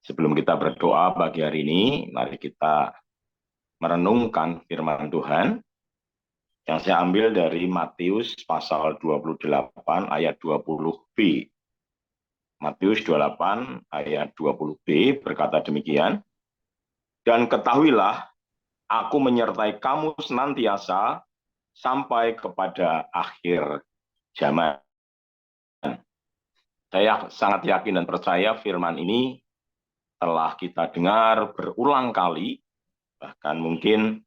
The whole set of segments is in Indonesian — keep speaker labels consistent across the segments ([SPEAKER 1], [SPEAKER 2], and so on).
[SPEAKER 1] Sebelum kita berdoa pagi hari ini, mari kita merenungkan firman Tuhan yang saya ambil dari Matius pasal 28 ayat 20b. Matius 28 ayat 20b berkata demikian, "Dan ketahuilah, aku menyertai kamu senantiasa sampai kepada akhir zaman." Saya sangat yakin dan percaya firman ini telah kita dengar berulang kali, bahkan mungkin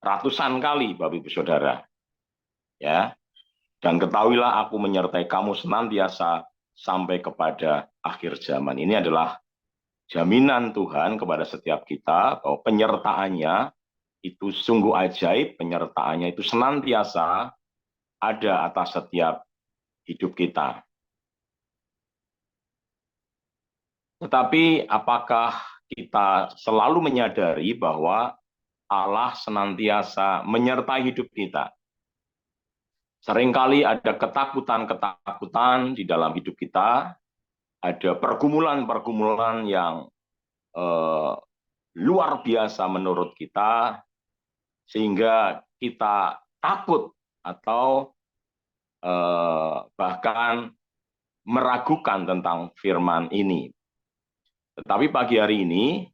[SPEAKER 1] ratusan kali, Bapak Ibu Saudara. Ya, dan ketahuilah aku menyertai kamu senantiasa sampai kepada akhir zaman. Ini adalah jaminan Tuhan kepada setiap kita bahwa penyertaannya itu sungguh ajaib, penyertaannya itu senantiasa ada atas setiap hidup kita. Tetapi apakah kita selalu menyadari bahwa Allah senantiasa menyertai hidup kita? Seringkali ada ketakutan-ketakutan di dalam hidup kita, ada pergumulan-pergumulan yang luar biasa menurut kita, sehingga kita takut atau bahkan meragukan tentang firman ini. Tetapi pagi hari ini,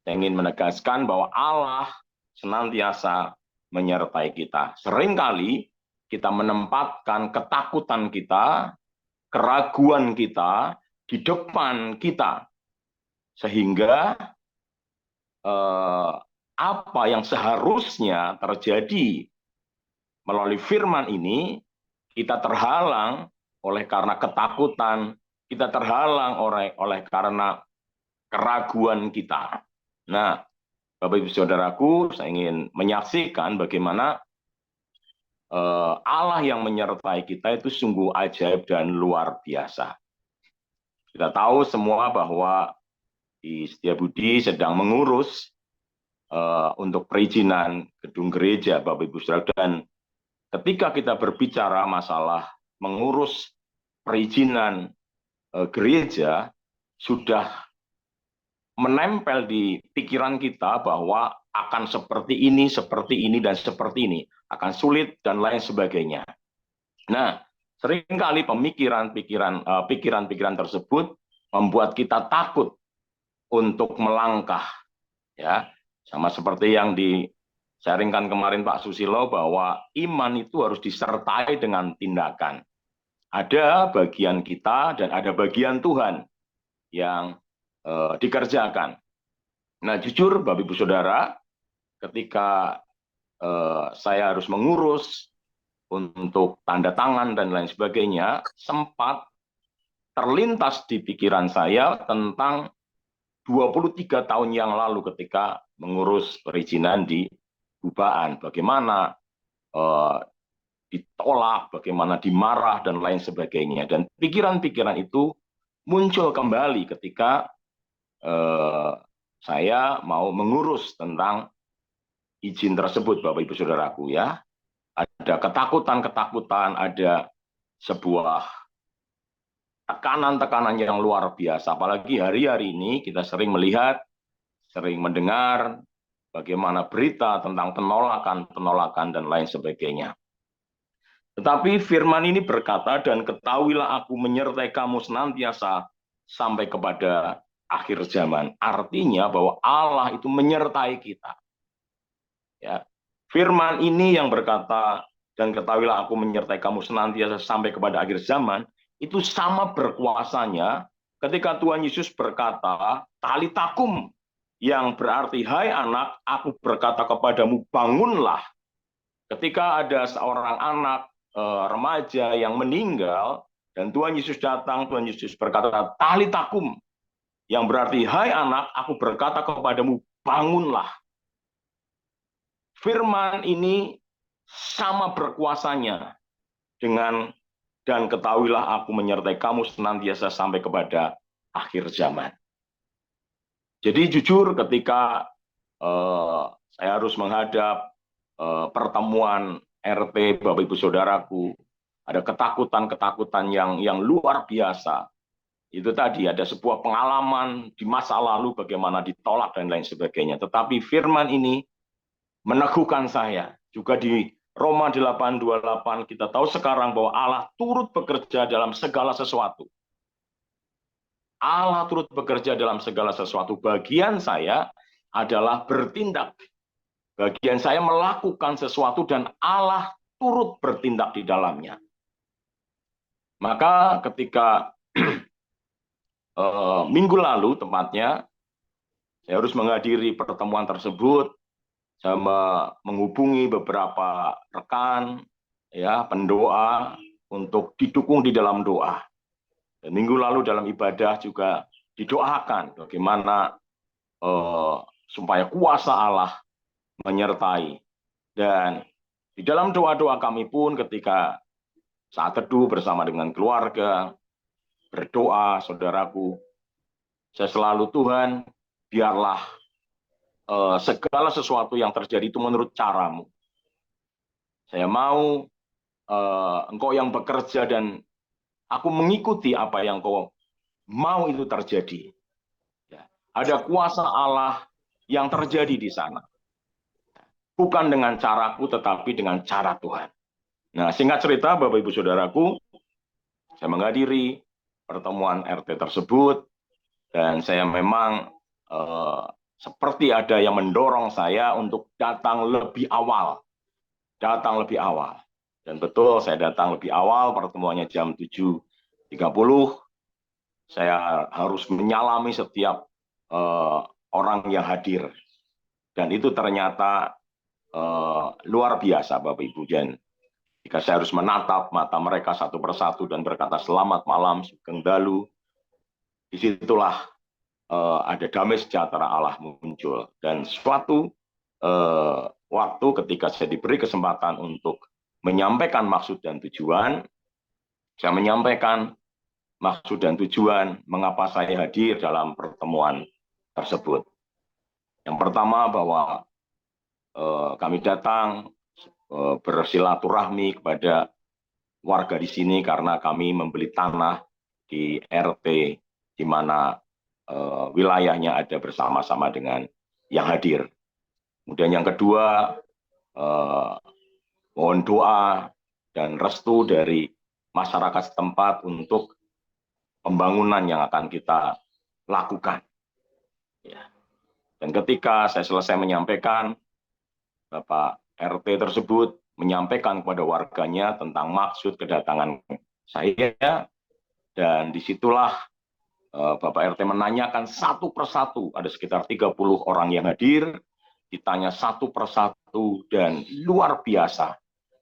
[SPEAKER 1] saya ingin menegaskan bahwa Allah senantiasa menyertai kita. Seringkali kita menempatkan ketakutan kita, keraguan kita di depan kita, sehingga apa yang seharusnya terjadi melalui firman ini, kita terhalang oleh karena ketakutan, kita terhalang oleh karena keraguan kita. Nah, Bapak Ibu Saudaraku, saya ingin menyaksikan bagaimana Allah yang menyertai kita itu sungguh ajaib dan luar biasa. Kita tahu semua bahwa di Setiabudi sedang mengurus untuk perizinan gedung gereja, Bapak Ibu Saudara. Dan ketika kita berbicara masalah mengurus perizinan gereja, sudah menempel di pikiran kita bahwa akan seperti ini, dan seperti ini. Akan sulit dan lain sebagainya. Nah, seringkali pikiran-pikiran tersebut membuat kita takut untuk melangkah. Ya, sama seperti yang disaringkan kemarin Pak Susilo bahwa iman itu harus disertai dengan tindakan. Ada bagian kita dan ada bagian Tuhan yang dikerjakan. Nah, jujur Bapak Ibu Saudara, ketika saya harus mengurus untuk tanda tangan dan lain sebagainya, sempat terlintas di pikiran saya tentang 23 tahun yang lalu ketika mengurus perizinan di Gubaan. Bagaimana ditolak, bagaimana dimarah, dan lain sebagainya. Dan pikiran-pikiran itu muncul kembali ketika saya mau mengurus tentang izin tersebut, Bapak Ibu Saudaraku ya. Ada ketakutan-ketakutan, ada sebuah tekanan-tekanan yang luar biasa. Apalagi hari-hari ini kita sering melihat, sering mendengar bagaimana berita tentang penolakan dan lain sebagainya. Tetapi firman ini berkata, "Dan ketahuilah aku menyertai kamu senantiasa sampai kepada akhir zaman." Artinya bahwa Allah itu menyertai kita. Ya. Firman ini yang berkata, "Dan ketahuilah aku menyertai kamu senantiasa sampai kepada akhir zaman," itu sama berkuasanya ketika Tuhan Yesus berkata, "Talitakum," yang berarti, "Hai anak, aku berkata kepadamu, bangunlah." Ketika ada seorang anak remaja yang meninggal dan Tuhan Yesus datang, Tuhan Yesus berkata, "Talitakum," yang berarti, "Hai anak, aku berkata kepadamu, bangunlah." Firman ini sama berkuasanya dengan "Dan ketahuilah aku menyertai kamu senantiasa sampai kepada akhir zaman." Jadi jujur ketika saya harus menghadap pertemuan RT, Bapak Ibu Saudaraku, ada ketakutan-ketakutan yang luar biasa. Itu tadi ada sebuah pengalaman di masa lalu bagaimana ditolak dan lain sebagainya. Tetapi firman ini meneguhkan saya. Juga di Roma 8:28 kita tahu sekarang bahwa Allah turut bekerja dalam segala sesuatu. Allah turut bekerja dalam segala sesuatu. Bagian saya adalah bertindak. Bagian saya melakukan sesuatu dan Allah turut bertindak di dalamnya. Maka ketika minggu lalu tepatnya, saya harus menghadiri pertemuan tersebut, sama menghubungi beberapa rekan, ya pendoa untuk didukung di dalam doa. Dan minggu lalu dalam ibadah juga didoakan bagaimana supaya kuasa Allah menyertai. Dan di dalam doa-doa kami pun ketika saat teduh bersama dengan keluarga, berdoa, saudaraku, saya selalu, Tuhan, biarlah segala sesuatu yang terjadi itu menurut caramu. Saya mau engkau yang bekerja dan aku mengikuti apa yang kau mau itu terjadi. Ya. Ada kuasa Allah yang terjadi di sana. Bukan dengan caraku, tetapi dengan cara Tuhan. Nah, singkat cerita, Bapak Ibu Saudaraku, saya menghadiri pertemuan RT tersebut, dan saya memang seperti ada yang mendorong saya untuk datang lebih awal. Datang lebih awal. Dan betul, saya datang lebih awal, pertemuannya jam 7.30. Saya harus menyalami setiap orang yang hadir. Dan itu ternyata luar biasa, Bapak Ibu. Dan jika saya harus menatap mata mereka satu persatu dan berkata selamat malam, Sugeng Dalu, disitulah ada damai sejahtera Allah muncul. Dan suatu waktu ketika saya diberi kesempatan untuk menyampaikan maksud dan tujuan, saya menyampaikan maksud dan tujuan mengapa saya hadir dalam pertemuan tersebut. Yang pertama bahwa kami datang bersilaturahmi kepada warga di sini karena kami membeli tanah di RT di mana wilayahnya ada bersama-sama dengan yang hadir. Kemudian yang kedua, mohon doa dan restu dari masyarakat setempat untuk pembangunan yang akan kita lakukan. Ya. Dan ketika saya selesai menyampaikan, Bapak RT tersebut menyampaikan kepada warganya tentang maksud kedatangan saya, dan disitulah Bapak RT menanyakan satu persatu, ada sekitar 30 orang yang hadir, ditanya satu persatu, dan luar biasa,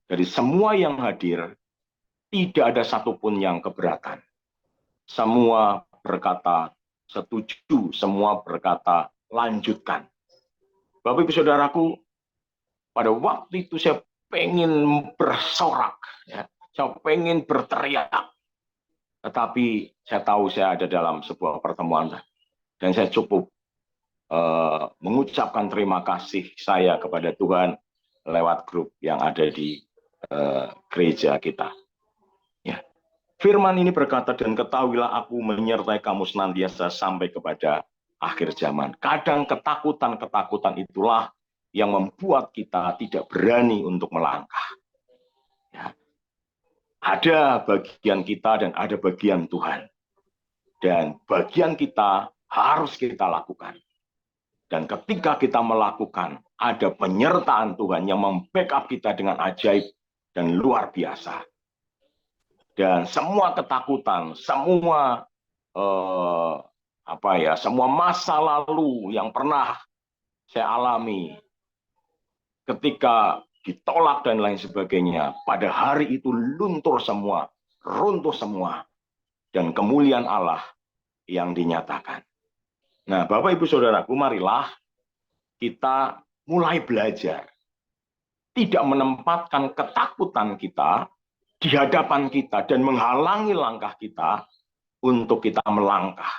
[SPEAKER 1] dari semua yang hadir, tidak ada satupun yang keberatan. Semua berkata setuju, semua berkata lanjutkan. Bapak Ibu Saudaraku, pada waktu itu saya pengen bersorak, ya. Saya pengen berteriak. Tetapi saya tahu saya ada dalam sebuah pertemuan dan saya cukup mengucapkan terima kasih saya kepada Tuhan lewat grup yang ada di gereja kita. Ya. Firman ini berkata, dan ketahuilah aku menyertai kamu senantiasa sampai kepada akhir zaman. Kadang ketakutan-ketakutan itulah yang membuat kita tidak berani untuk melangkah. Ya. Ada bagian kita dan ada bagian Tuhan. Dan bagian kita harus kita lakukan. Dan ketika kita melakukan, ada penyertaan Tuhan yang membackup kita dengan ajaib dan luar biasa. Dan semua ketakutan, semua semua masa lalu yang pernah saya alami, ketika ditolak dan lain sebagainya, pada hari itu luntur semua, runtuh semua, dan kemuliaan Allah yang dinyatakan. Nah, Bapak Ibu Saudaraku, marilah kita mulai belajar. Tidak menempatkan ketakutan kita di hadapan kita dan menghalangi langkah kita untuk kita melangkah.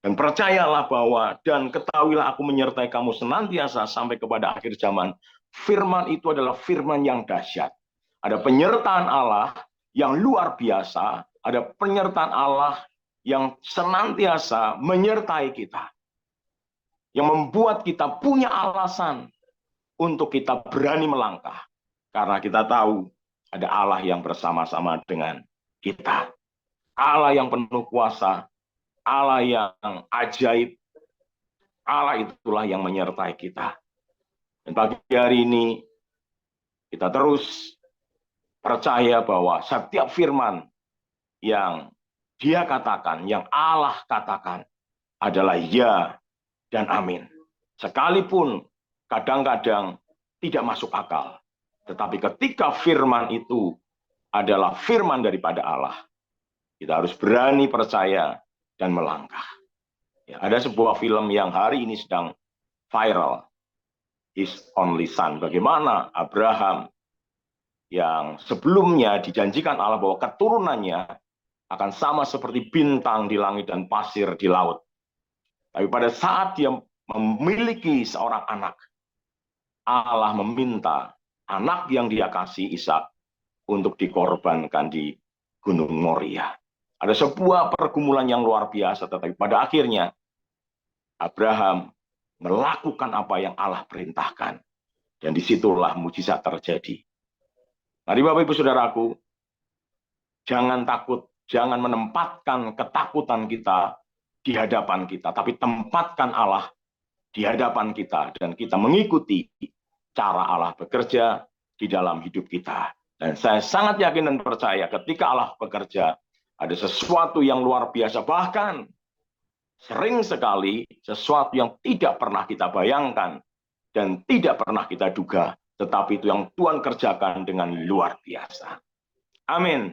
[SPEAKER 1] Dan percayalah bahwa, dan ketahuilah aku menyertai kamu senantiasa sampai kepada akhir zaman. Firman itu adalah firman yang dahsyat. Ada penyertaan Allah yang luar biasa, ada penyertaan Allah yang senantiasa menyertai kita, yang membuat kita punya alasan untuk kita berani melangkah, karena kita tahu ada Allah yang bersama-sama dengan kita. Allah yang penuh kuasa, Allah yang ajaib, Allah itulah yang menyertai kita. Dan pagi hari ini, kita terus percaya bahwa setiap firman yang Dia katakan, yang Allah katakan, adalah ya dan amin. Sekalipun kadang-kadang tidak masuk akal. Tetapi ketika firman itu adalah firman daripada Allah, kita harus berani percaya dan melangkah. Ya, ada sebuah film yang hari ini sedang viral, His Only Son. Bagaimana Abraham yang sebelumnya dijanjikan Allah bahwa keturunannya akan sama seperti bintang di langit dan pasir di laut. Tapi pada saat dia memiliki seorang anak, Allah meminta anak yang dia kasih, Ishak, untuk dikorbankan di Gunung Moria. Ada sebuah pergumulan yang luar biasa, tetapi pada akhirnya Abraham melakukan apa yang Allah perintahkan. Dan disitulah mujizat terjadi. Mari Bapak Ibu Saudaraku, jangan takut, jangan menempatkan ketakutan kita di hadapan kita, tapi tempatkan Allah di hadapan kita, dan kita mengikuti cara Allah bekerja di dalam hidup kita. Dan saya sangat yakin dan percaya ketika Allah bekerja, ada sesuatu yang luar biasa, bahkan sering sekali sesuatu yang tidak pernah kita bayangkan dan tidak pernah kita duga, tetapi itu yang Tuhan kerjakan dengan luar biasa. Amin.